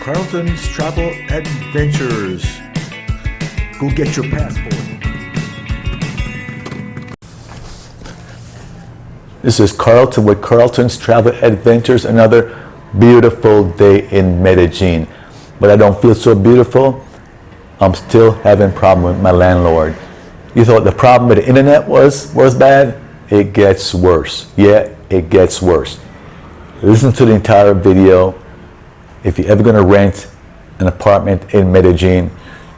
Carlton's Travel Adventures. Go get your passport. This is Carlton with Carlton's Travel Adventures. Another beautiful day in Medellin. But I don't feel so beautiful. I'm still having a problem with my landlord. You thought the problem with the internet was bad? It gets worse. Yeah, it gets worse. Listen to the entire video. If you're ever going to rent an apartment in Medellin,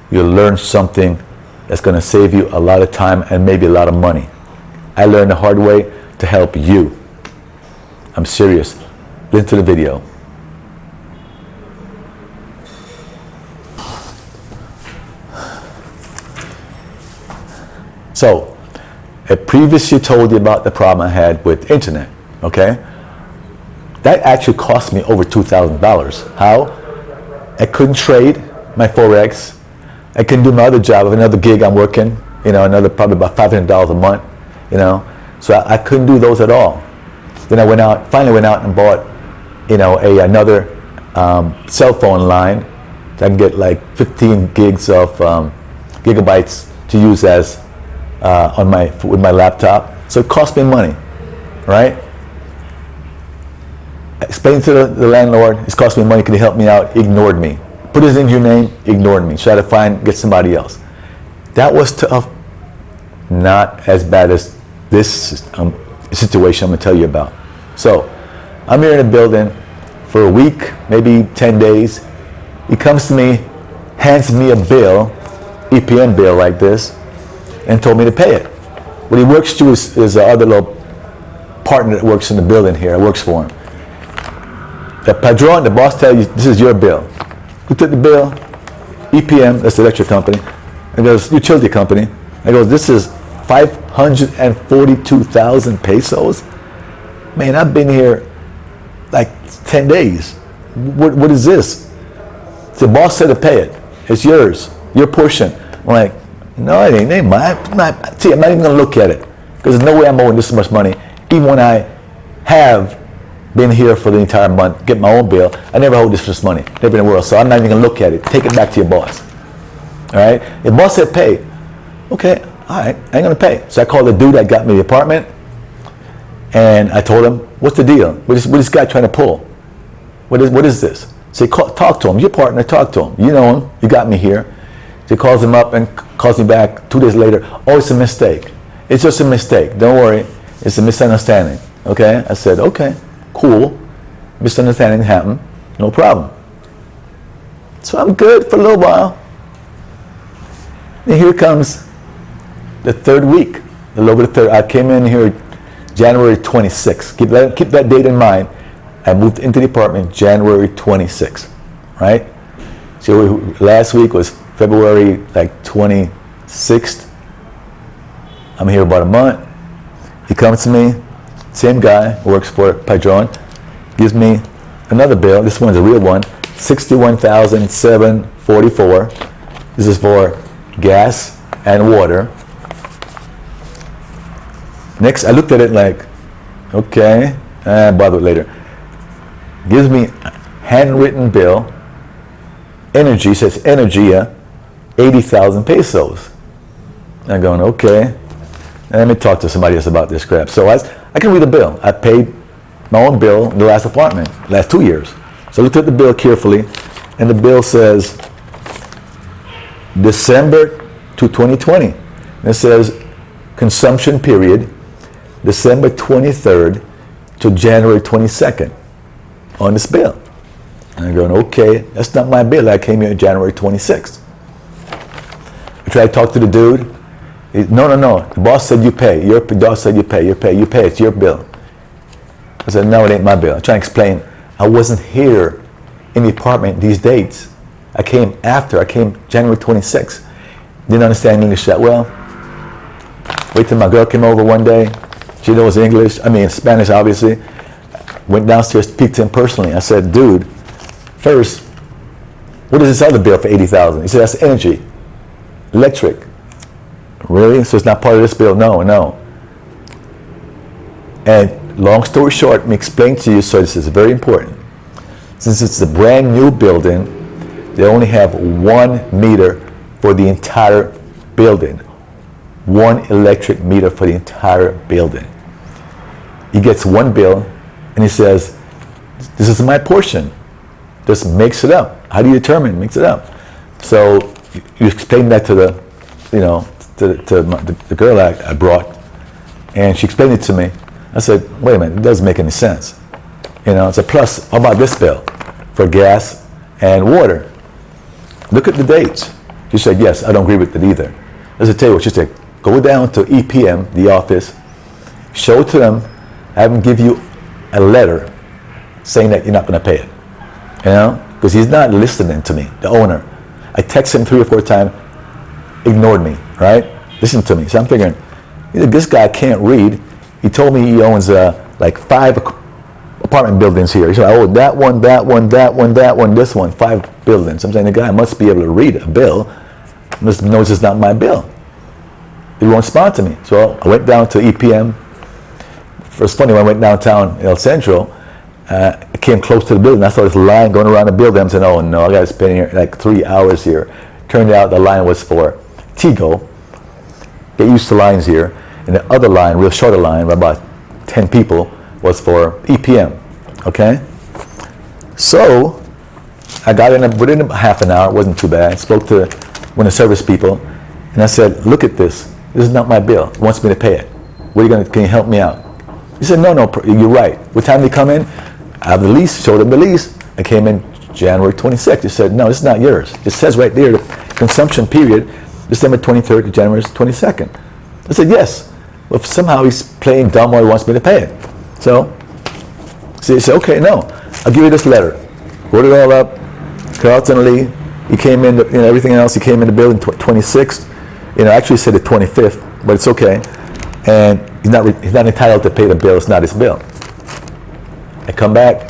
you'll learn something that's going to save you a lot of time and maybe a lot of money. I learned the hard way to help you. I'm serious. Listen to the video. So, I previously told you about the problem I had with internet, okay? That actually cost me over $2,000. How? I couldn't trade my Forex. I couldn't do my other job of another gig I'm working, another probably about $500 a month, So I couldn't do those at all. Then I finally went out and bought, another cell phone line so I can get like 15 gigs of gigabytes to use as with my laptop. So it cost me money, right? Explained to the landlord, it's cost me money, can you help me out? Ignored me. Put his in your name, ignored me. So I had to get somebody else. That was tough. Not as bad as this situation I'm going to tell you about. So I'm here in a building for a week, maybe 10 days. He comes to me, hands me a bill, EPM bill like this, and told me to pay it. What he works to is the other little partner that works in the building here, works for him. The padron, the boss tells you, this is your bill. Who took the bill? EPM, that's the electric company. And goes, utility company. And goes, this is 542,000 pesos? Man, I've been here like 10 days. What is this? The boss said to pay it. It's yours, your portion. I'm like, no, it ain't mine. I'm not even going to look at it. Because there's no way I'm owing this much money. Even when I have been here for the entire month, get my own bill, I never hold this much money. Never in the world. So I'm not even going to look at it. Take it back to your boss. All right? The boss said pay. Okay, all right, I ain't going to pay. So I called the dude that got me the apartment. And I told him, what's the deal? What is this guy trying to pull? What is this? So he talk to him. Your partner, talk to him. You know him. You got me here. So he calls him up and calls me back 2 days later. Oh, it's a mistake. It's just a mistake. Don't worry. It's a misunderstanding. Okay? I said, okay, cool. Misunderstanding happened. No problem. So I'm good for a little while. And here comes the third week. A little bit of third. I came in here January 26th. Keep that date in mind. I moved into the apartment January 26th. Right? So last week was February 26th. I'm here about a month. He comes to me, same guy, works for Padron, gives me another bill. This one's a real one, $61,744. This is for gas and water. Next, I looked at it like, okay, I'll bother later. Gives me a handwritten bill. Energy, says Energia, 80,000 pesos. I'm going, okay. Let me talk to somebody else about this crap. So I can read the bill. I paid my own bill in the last apartment, last 2 years. So I looked at the bill carefully, and the bill says December to 2020. And it says consumption period, December 23rd to January 22nd on this bill. And I'm going, okay, that's not my bill. I came here January 26th. I tried to talk to the dude. No. The boss said you pay. Your boss said you pay. You pay. It's your bill. I said, no, it ain't my bill. I'm trying to explain. I wasn't here in the apartment these dates. I came after. I came January 26th. Didn't understand English that well. Wait till my girl came over one day. She knows English. Spanish, obviously. Went downstairs to speak to him personally. I said, dude, first, what is this other bill for 80,000? He said, that's energy. Electric. Really? So it's not part of this bill? No. And long story short, let me explain to you, so this is very important. Since it's a brand new building, They only have 1 meter for the entire building. 1 electric meter for the entire building. He gets 1 bill and he says, this is my portion. Just makes it up. How do you determine? Makes it up. So you explain that to the, the girl I brought, and she explained it to me. I said, wait a minute, it doesn't make any sense. It's a plus. How about this bill for gas and water? Look at the dates. She said, yes, I don't agree with it either. I said, tell you what, she said, go down to EPM, the office, show it to them, have them give you a letter saying that you're not going to pay it. Because he's not listening to me, the owner. I text him 3 or 4 times, ignored me, right? Listen to me. So I'm figuring, this guy can't read. He told me he owns like 5 apartment buildings here. He said, oh, that one, that one, that one, that one, this one, 5 buildings. I'm saying the guy must be able to read a bill. Must knows it's not my bill. He won't respond to me. So I went down to EPM. It's funny, when I went downtown El Centro, I came close to the building. I saw this line going around the building. I'm saying, oh no, I got to spend here like 3 hours here. Turned out the line was for Tigo. Get used to lines here. And the other line, real shorter line, by about 10 people, was for EPM. Okay? So I got in within a half an hour. It wasn't too bad. I spoke to one of the service people, and I said, look at this. This is not my bill. He wants me to pay it. Can you help me out? He said, no, you're right. What time did he come in? I have the lease, showed him the lease. I came in January 26th. He said, no, it's not yours. It says right there, the consumption period, December 23rd to January 22nd. I said, yes. Well, somehow he's playing dumb or he wants me to pay it. So he said, okay, no, I'll give you this letter. Wrote it all up. Carlton Lee, he came in, everything else, he came in the building 26th. Actually said the 25th, but it's okay. And he's not entitled to pay the bill. It's not his bill. I come back,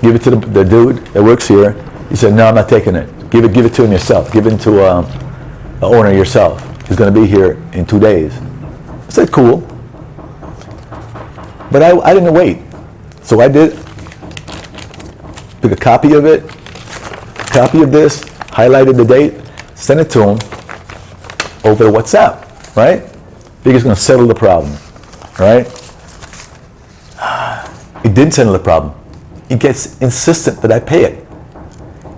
give it to the dude that works here. He said, no, I'm not taking it. Give it to him yourself. Give it to the owner yourself. He's going to be here in 2 days. I said, cool. But I didn't wait. So I did. Took a copy of it, copy of this, highlighted the date, sent it to him over WhatsApp, right? Figured it's going to settle the problem, right? It didn't settle the problem. He gets insistent that I pay it.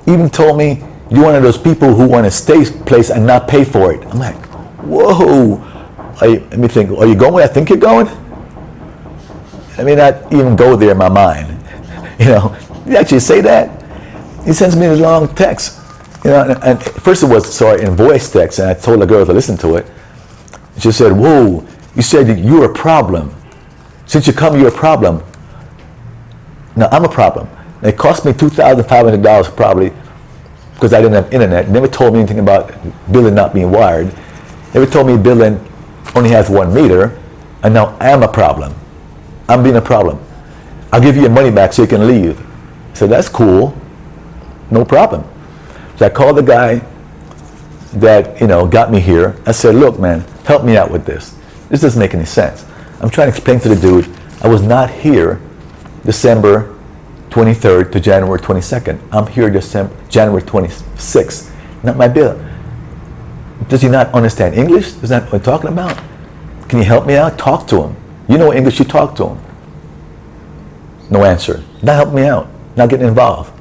Even told me, you're one of those people who want to stay place and not pay for it. I'm like, whoa. Let me think, are you going where I think you're going? I mean, not even go there in my mind. Did he actually say that? He sends me this long text. And first it was, in voice text, and I told the girl to listen to it. She said, whoa, you said that you're a problem. Since you come, you're a problem. Now, I'm a problem. And it cost me $2,500 probably because I didn't have internet. Never told me anything about billing not being wired. Never told me billing only has 1 meter. And now I'm a problem. I'm being a problem. I'll give you your money back so you can leave. I said, that's cool. No problem. So I called the guy that, got me here. I said, look, man, help me out with this. This doesn't make any sense. I'm trying to explain to the dude, I was not here December 23rd to January 22nd. I'm here January 26th. Not my bill. Does he not understand English? Is that what I'm talking about? Can you help me out? Talk to him. You know English, you talk to him. No answer. Not helping me out. Not getting involved.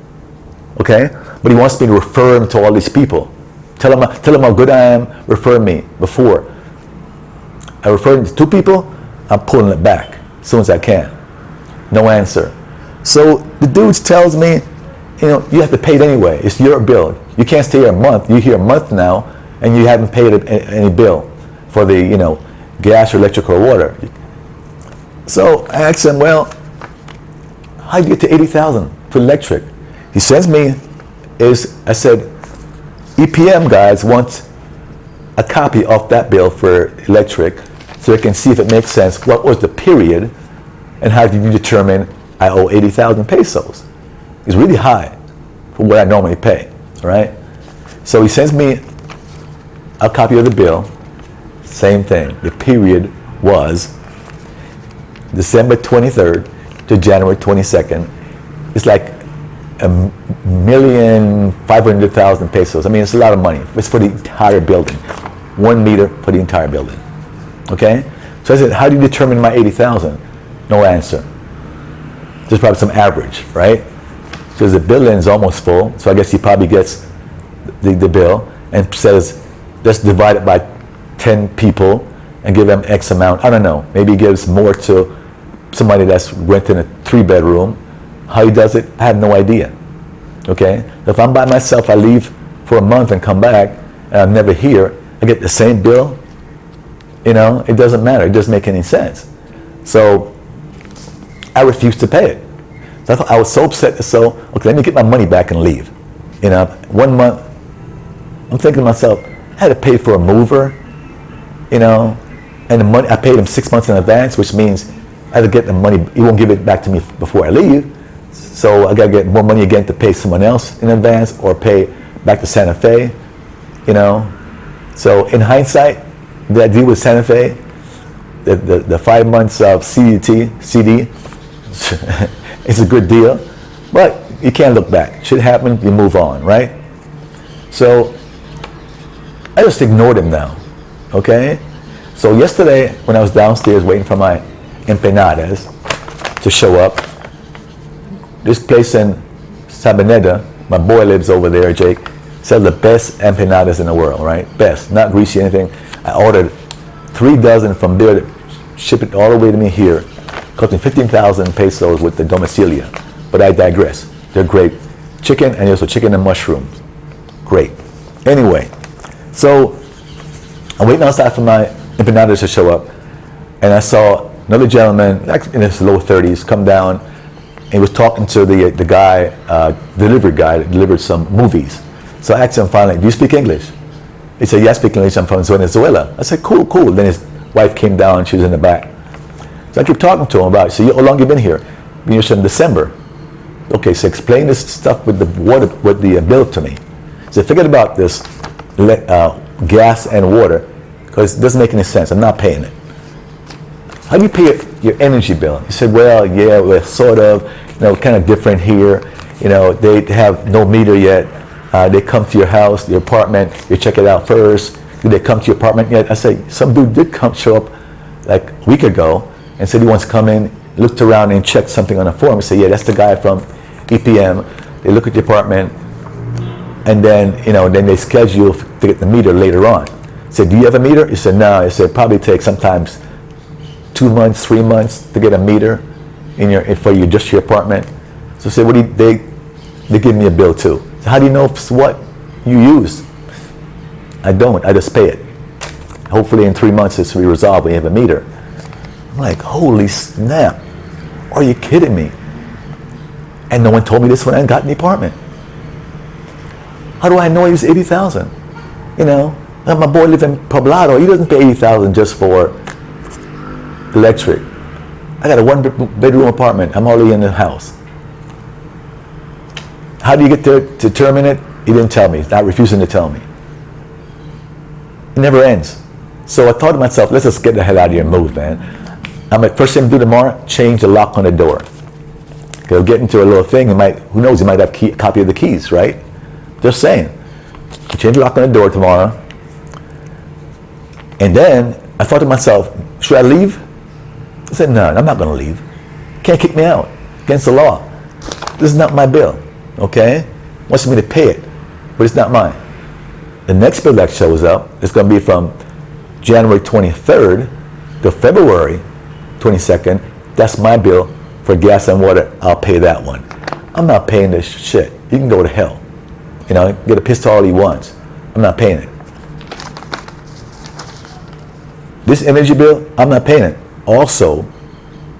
Okay? But he wants me to refer him to all these people. Tell him how good I am. Refer me. Before I refer him to 2 people, I'm pulling it back as soon as I can. No answer. So the dude tells me, you have to pay it anyway. It's your bill. You can't stay here a month. You're here a month now, and you haven't paid any bill for the, gas or electric or water. So I asked him, well, how do you get to $80,000 for electric? He sends me, I said, EPM guys want a copy of that bill for electric so they can see if it makes sense. What was the period, and how did you determine I owe 80,000 pesos? It's really high for what I normally pay, all right? So he sends me a copy of the bill. Same thing. The period was December 23rd to January 22nd. It's like a 1,500,000 pesos. I mean, it's a lot of money. It's for the entire building. 1 meter for the entire building. Okay? So I said, how do you determine my 80,000? No answer. There's probably some average, right? Because the building is almost full, so I guess he probably gets the bill and says, let's divide it by 10 people and give them X amount. I don't know. Maybe he gives more to somebody that's renting a 3-bedroom. How he does it, I have no idea. Okay? If I'm by myself, I leave for a month and come back, and I'm never here, I get the same bill. You know, it doesn't matter. It doesn't make any sense. So I refused to pay it. So I was so upset. So, okay, let me get my money back and leave. You know, 1 month, I'm thinking to myself, I had to pay for a mover, you know, and the money, I paid him 6 months in advance, which means I had to get the money. He won't give it back to me before I leave. So I got to get more money again to pay someone else in advance or pay back to Santa Fe, you know. So in hindsight, did I deal with Santa Fe? The 5 months of CD, it's a good deal, but you can't look back. Shit happened, you move on, right? So I just ignored him now, okay? So yesterday, when I was downstairs waiting for my empanadas to show up, this place in Sabaneta, my boy lives over there, Jake, sells the best empanadas in the world, right? Best, not greasy, anything. I ordered 3 dozen from there, ship it all the way to me here. Cost me 15,000 pesos with the domicilia. But I digress. They're great. Chicken, and also chicken and mushrooms. Great. Anyway, so I'm waiting outside for my empanadas to show up, and I saw another gentleman, like in his low 30s, come down, and he was talking to the guy, delivery guy that delivered some movies. So I asked him finally, do you speak English? He said, yeah, I speak English, I'm from Venezuela. I said, cool, cool. Then his wife came down, she was in the back. So I keep talking to him about it. So how long you been here? Been here since December. Okay, so explain this stuff with the water, with the bill to me. So forget about this gas and water, because it doesn't make any sense. I'm not paying it. How do you pay your energy bill? He said, well, yeah, we're sort of, you know, kind of different here. You know, they have no meter yet. They come to your house, your apartment, you check it out first. Did they come to your apartment yet? I said, some dude did show up like a week ago and said he wants to come in, looked around and checked something on a form. I said, yeah, that's the guy from EPM. They look at the apartment, and then, you know, then they schedule to get the meter later on. I said, do you have a meter? He said, no. I said, probably takes sometimes 2 months, 3 months to get a meter for just your apartment. So I said, they give me a bill too. So how do you know what you use? I don't. I just pay it. Hopefully in 3 months it's resolved when you have a meter. I'm like, holy snap. Are you kidding me? And no one told me this when I got in the apartment. How do I know he was 80,000? You know, my boy lives in Poblado. He doesn't pay 80,000 just for electric. I got a 1-bedroom apartment. I'm already in the house. How do you get to determine it? He didn't tell me. He's not refusing to tell me. It never ends. So I thought to myself, let's just get the hell out of here and move, man. First thing to do tomorrow, change the lock on the door. He'll get into a little thing, who knows, he might have a copy of the keys, right? Just saying. Change the lock on the door tomorrow. And then I thought to myself, should I leave? I said, no, I'm not going to leave. Can't kick me out. Against the law. This is not my bill, okay? Wants me to pay it, but it's not mine. The next bill that shows up is going to be from January 23rd to February 22nd. That's my bill for gas and water. I'll pay that one. I'm not paying this shit. You can go to hell. You know, get a pistol all he wants. I'm not paying it. This energy bill, I'm not paying it. Also,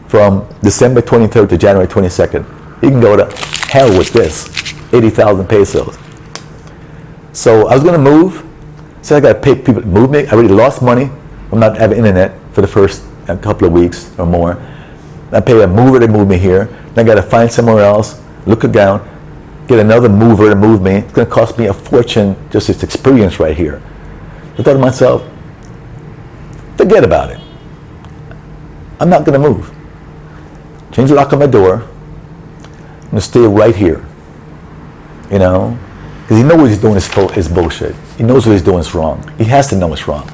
from December 23rd to January 22nd, you can go to hell with this. 80,000 pesos. So I was going to move. So I got to pay people to move me. I already lost money. I'm not having internet for the first couple of weeks or more. I pay a mover to move me here. Then I got to find somewhere else, look down, get another mover to move me. It's going to cost me a fortune just this experience right here. I thought to myself, forget about it. I'm not going to move. Change the lock on my door. I'm going to stay right here. you know, because he knows what he's doing is bullshit. He knows what he's doing is wrong. He has to know it's wrong.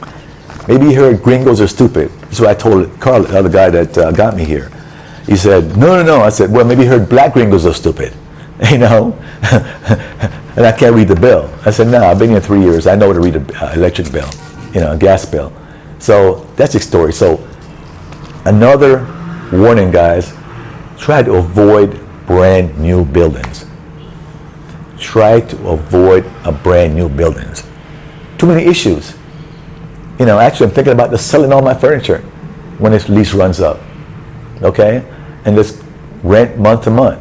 Maybe he heard gringos are stupid. That's what I told Carl, the other guy that got me here. He said, no. I said, well, maybe he heard black gringos are stupid, you know, and I can't read the bill. I said, no, I've been here 3 years. I know how to read an electric bill, you know, a gas bill. So that's his story. So another warning, guys, try to avoid brand new buildings. Try to avoid brand new buildings. Too many issues. You know, actually, I'm thinking about just selling all my furniture when this lease runs up, okay? And just rent month to month,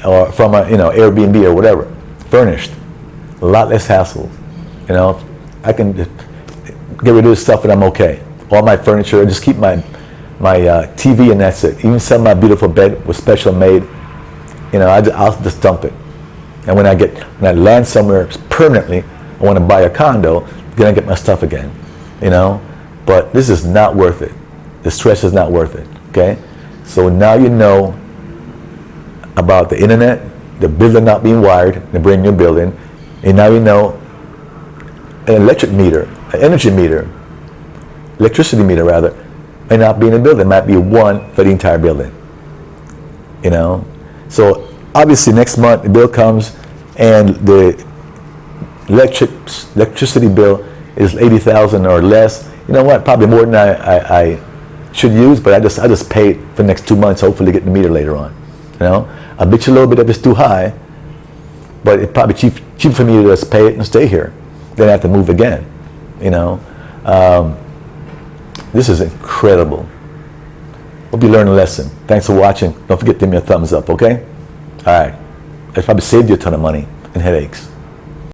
or from a, you know, Airbnb or whatever, furnished. A lot less hassle. You know, I can get rid of this stuff and I'm okay. All my furniture, I just keep my TV and that's it. Even some of my beautiful bed was special made. You know, I'll just dump it. And when I land somewhere permanently, I want to buy a condo, then I get my stuff again. You know, but this is not worth it. The stress is not worth it, okay? So now you know about the internet, the building not being wired, the brand new building, and now you know an electric meter, an energy meter, electricity meter rather, may not be in the building, it might be one for the entire building, you know? So obviously next month the bill comes and the electricity bill is 80,000 or less. You know what? Probably more than I should use, but I just pay it for the next 2 months. Hopefully, get the meter later on. You know, I bet you a little bit if it's too high, but it's probably cheap for me to just pay it and stay here. Then I have to move again. You know, this is incredible. Hope you learned a lesson. Thanks for watching. Don't forget to give me a thumbs up. Okay? All right. I probably saved you a ton of money and headaches.